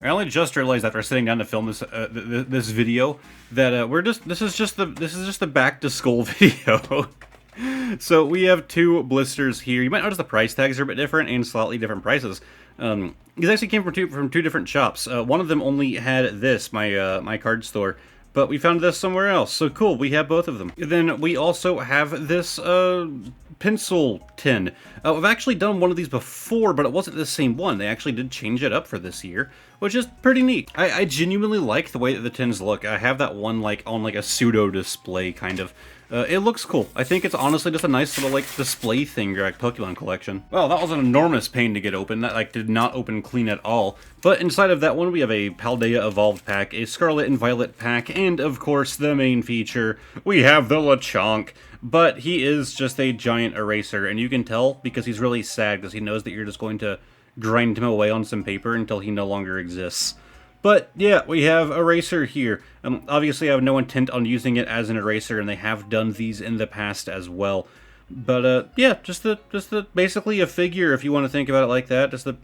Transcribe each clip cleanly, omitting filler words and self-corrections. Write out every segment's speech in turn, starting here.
I only just realized after sitting down to film this video that this is just the back to school video. So we have two blisters here. You might notice the price tags are a bit different and slightly different prices. These actually came from two different shops. One of them only had this, my card store, but we found this somewhere else. So cool, we have both of them. Then we also have this pencil tin. I've actually done one of these before, but it wasn't the same one. They actually did change it up for this year, which is pretty neat. I genuinely like the way that the tins look. I have that one like on like a pseudo display kind of. It looks cool. I think it's honestly just a nice little like display thing for like Pokemon collection. Well, that was an enormous pain to get open. That like did not open clean at all. But inside of that one, we have a Paldea Evolved pack, a Scarlet and Violet pack, and of course the main feature, we have the Lechonk. But he is just a giant eraser, and you can tell because he's really sad because he knows that you're just going to grind him away on some paper until he no longer exists. But yeah, we have Eraser here. Obviously, I have no intent on using it as an eraser, and they have done these in the past as well. But yeah, just basically a figure if you want to think about it like that. Just the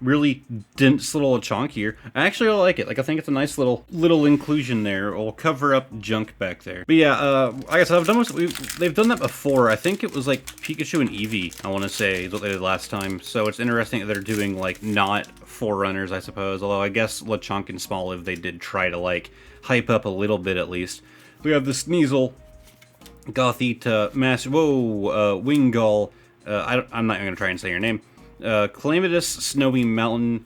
really dense little chunk here. I actually like it. Like, I think it's a nice little inclusion there. It'll cover up junk back there. But yeah, I guess they've done that before. I think it was like Pikachu and Eevee, I want to say, is what they did last time. So it's interesting that they're doing like not Forerunners, I suppose. Although I guess Lechonk and Smoliv, they did try to like hype up a little bit at least. We have the Sneasel, Gothita, Wingull. I'm not even gonna try and say your name. Calamitous Snowy Mountain.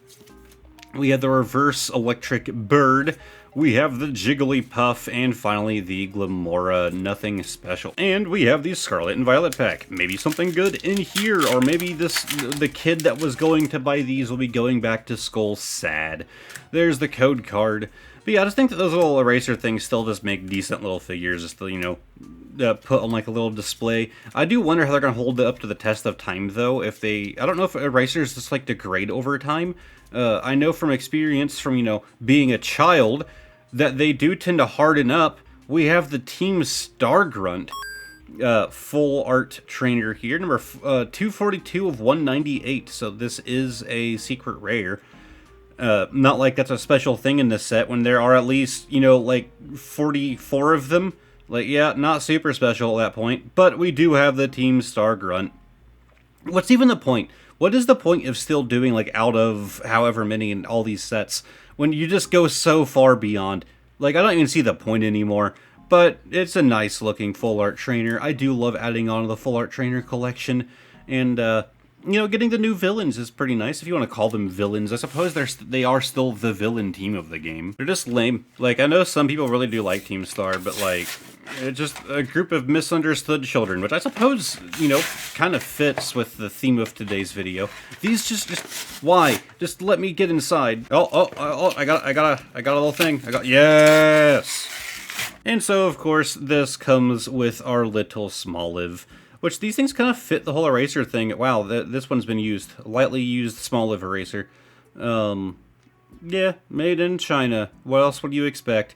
We have the Reverse Electric Bird. We have the Jigglypuff, and finally the Glamora. Nothing special. And we have the Scarlet and Violet pack. Maybe something good in here, or maybe the kid that was going to buy these will be going back to school sad. There's the code card. But yeah, I just think that those little eraser things still just make decent little figures, just to, put on like a little display. I do wonder how they're going to hold it up to the test of time, though. I don't know if erasers just like degrade over time. I know from experience from, being a child that they do tend to harden up. We have the Team Star Grunt full art trainer here, number 242 of 198. So this is a secret rare. Not like that's a special thing in this set when there are at least, like 44 of them. Like, yeah, not super special at that point, but we do have the Team Star Grunt. What's even the point? What is the point of still doing, like, out of however many in all these sets when you just go so far beyond? Like, I don't even see the point anymore, but it's a nice-looking full art trainer. I do love adding on to the full art trainer collection, and, getting the new villains is pretty nice, if you want to call them villains. I suppose they are still the villain team of the game. They're just lame. Like, I know some people really do like Team Star, but, like, it's just a group of misunderstood children, which I suppose, kind of fits with the theme of today's video. These just why? Just let me get inside. Oh, I got a little thing. Yes! And so, of course, this comes with our little Smoliv. Which, these things kind of fit the whole eraser thing. Wow, this one's been used. Lightly used Smoliv eraser. Yeah, made in China. What else would you expect?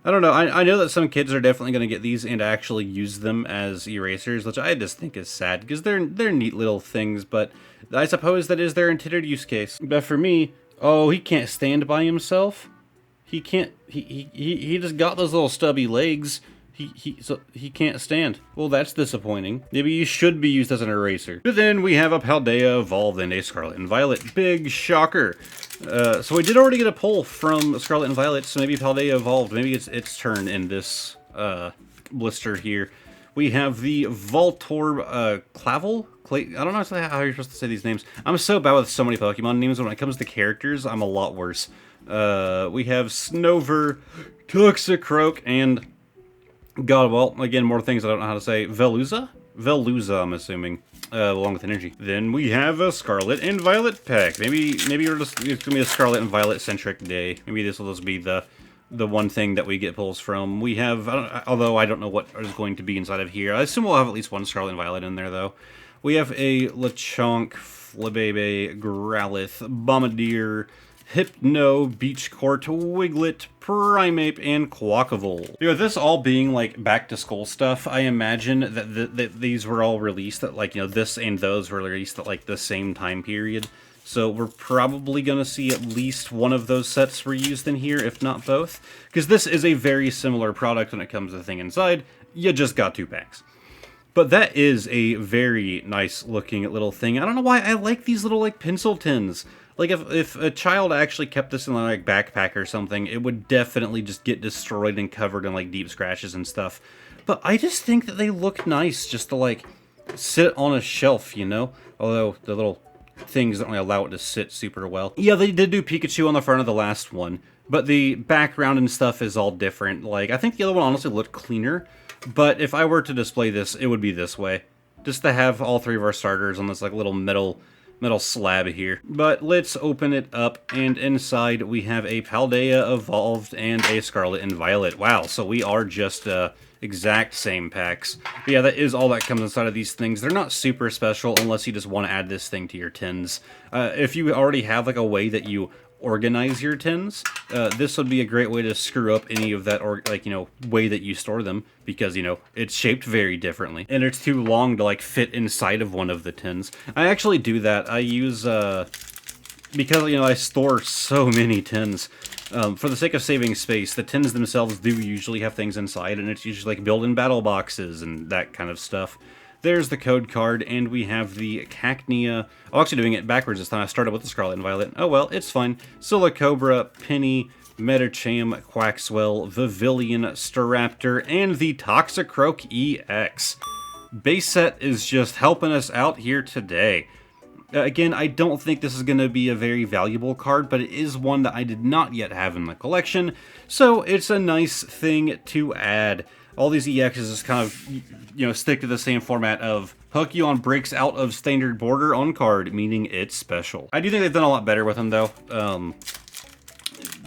I don't know. I know that some kids are definitely going to get these and actually use them as erasers, which I just think is sad, because they're neat little things, but I suppose that is their intended use case. But for me, oh, he can't stand by himself? He can't, he just got those little stubby legs. So he can't stand. Well, that's disappointing. Maybe he should be used as an eraser. But then we have a Paldea Evolved and a Scarlet and Violet. Big shocker. So we did already get a pull from Scarlet and Violet, so maybe Paldea Evolved. Maybe it's its turn in this blister here. We have the Voltorb Clavel? I don't know how you're supposed to say these names. I'm so bad with so many Pokemon names. When it comes to characters, I'm a lot worse. We have Snover, Toxicroak, and... God, well, again, more things I don't know how to say. Veluza? Veluza, I'm assuming, along with energy. Then we have a Scarlet and Violet pack. Maybe it's gonna be a Scarlet and Violet centric day. Maybe this will just be the one thing that we get pulls from. We have, although I don't know what is going to be inside of here. I assume we'll have at least one Scarlet and Violet in there, though. We have a Lechonk, Flabebe, Growlithe, Bombardier, Hypno, Beach Court, Wiglet, Primeape, and Quackable. This all being, like, back-to-school stuff, I imagine that these were all released at, like, this and those were released at, like, the same time period. So we're probably going to see at least one of those sets reused in here, if not both. Because this is a very similar product when it comes to the thing inside. You just got 2 packs. But that is a very nice looking little thing. I don't know why I like these little like pencil tins. Like if a child actually kept this in like backpack or something, it would definitely just get destroyed and covered in like deep scratches and stuff. But I just think that they look nice just to like sit on a shelf, you know? Although the little things don't really allow it to sit super well. Yeah, they did do Pikachu on the front of the last one, but the background and stuff is all different. Like, I think the other one honestly looked cleaner, but if I were to display this, it would be this way. Just to have all 3 of our starters on this like little metal slab here. But let's open it up, and inside we have a Paldea Evolved and a Scarlet and Violet. Wow, so we are just exact same packs. But yeah, that is all that comes inside of these things. They're not super special unless you just want to add this thing to your tins. If you already have like a way that you organize your tins, this would be a great way to screw up any of that, or like, you know, way that you store them, because, you know, it's shaped very differently and it's too long to like fit inside of one of the tins. I actually do that. I use because, you know, I store so many tins. For the sake of saving space, the tins themselves do usually have things inside, and it's usually like built-in battle boxes and that kind of stuff. There's the code card, and we have the Cacnea. Oh, actually doing it backwards this time. I started with the Scarlet and Violet. Oh well, it's fine. Silicobra, Penny, Metacham, Quaxwell, Vivillon, Staraptor, and the Toxicroak EX. Base set is just helping us out here today. Again, I don't think this is going to be a very valuable card, but it is one that I did not yet have in the collection, so it's a nice thing to add. All these EXs just kind of, you know, stick to the same format of Pokemon breaks out of standard border on card, meaning it's special. I do think they've done a lot better with them, though. A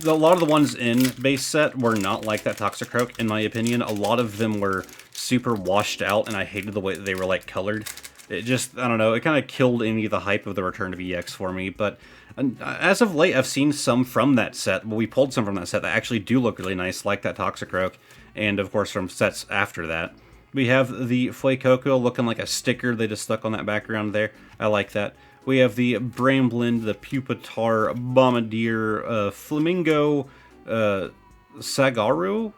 lot of the ones in base set were not like that Toxicroak, in my opinion. A lot of them were super washed out, and I hated the way that they were, like, colored. It just, I don't know, it kind of killed any of the hype of the return of EX for me, but as of late, I've seen some from that set. Well, we pulled some from that set that actually do look really nice, like that Toxicroak, and of course from sets after that. We have the Fuecoco looking like a sticker they just stuck on that background there. I like that. We have the Bramblin, the Pupitar, Bombardier, Flamingo, Saguaro,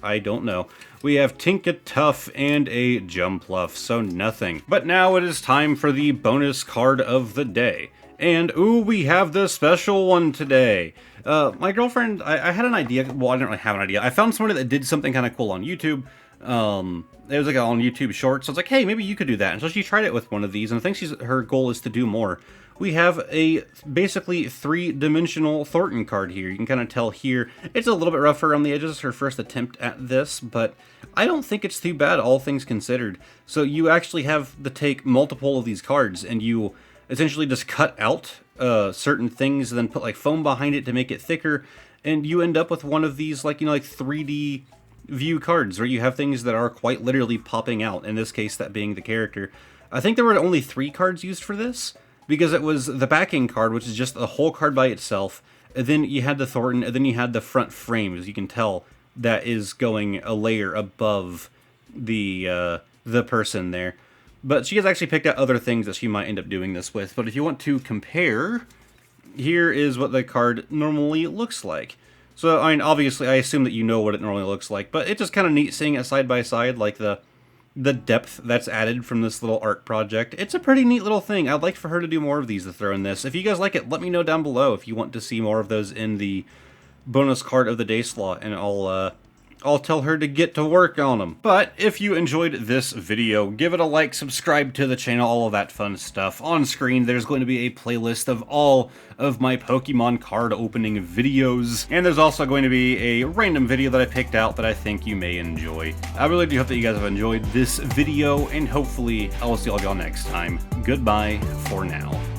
I don't know. We have Tinkatuff and a Jumpluff, so nothing. But now it is time for the bonus card of the day. And ooh, we have the special one today. My girlfriend, I had an idea. Well, I didn't really have an idea. I found somebody that did something kind of cool on YouTube. It was like on YouTube Shorts. So I was like, hey, maybe you could do that. And so she tried it with one of these, and I think her goal is to do more. We have a basically 3-dimensional Thornton card here. You can kind of tell here it's a little bit rougher on the edges. It's her first attempt at this, but I don't think it's too bad, all things considered. So you actually have to take multiple of these cards, and you essentially just cut out certain things and then put like foam behind it to make it thicker, and you end up with one of these like, you know, like 3D view cards where you have things that are quite literally popping out, in this case that being the character. I think there were only 3 cards used for this, because it was the backing card, which is just a whole card by itself, and then you had the Thornton, and then you had the front frame, as you can tell, that is going a layer above the person there. But she has actually picked out other things that she might end up doing this with. But if you want to compare, here is what the card normally looks like. So, I mean, obviously, I assume that you know what it normally looks like, but it's just kind of neat seeing it side by side, like the depth that's added from this little art project. It's a pretty neat little thing. I'd like for her to do more of these to throw in this. If you guys like it, let me know down below if you want to see more of those in the bonus card of the day slot, and I'll tell her to get to work on them. But if you enjoyed this video, give it a like, subscribe to the channel, all of that fun stuff. On screen, there's going to be a playlist of all of my Pokemon card opening videos. And there's also going to be a random video that I picked out that I think you may enjoy. I really do hope that you guys have enjoyed this video, and hopefully I will see all y'all next time. Goodbye for now.